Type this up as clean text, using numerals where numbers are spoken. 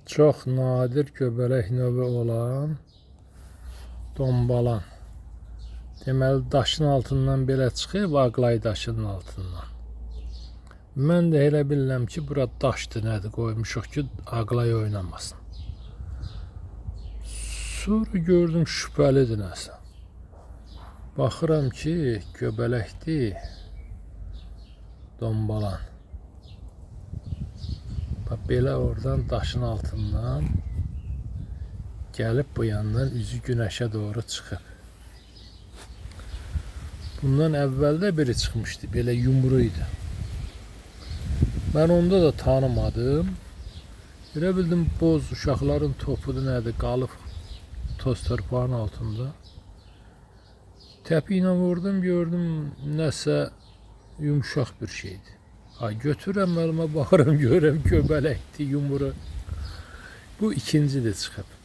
Çox nadir göbələk növü olan dombalan. Deməli daşın altından belə çıxıb Ağlay daşının altından. Mən də elə bilirəm ki, bura daşdır, nədir qoymuşuq ki, Ağlay oynamasın. Sonra gördüm şübhəlidir nəsə. Baxıram ki, göbələkdir, dombalan. Bax belə oradan daşın altından gəlib bu yandan üzü günəşə doğru çıxıb. Bundan əvvəldə biri çıxmışdı, belə yumru idi. Mən onda da tanımadım. Elə bildim boz uşaqların topudur, nədir, qalıb toz torpağın altında. Təpi ilə vurdum, gördüm nəsə yumuşaq bir şeydi. Götürürəm, əlime baxıram, görürəm göbələkdir, yumru. Bu ikincidir çıxıb.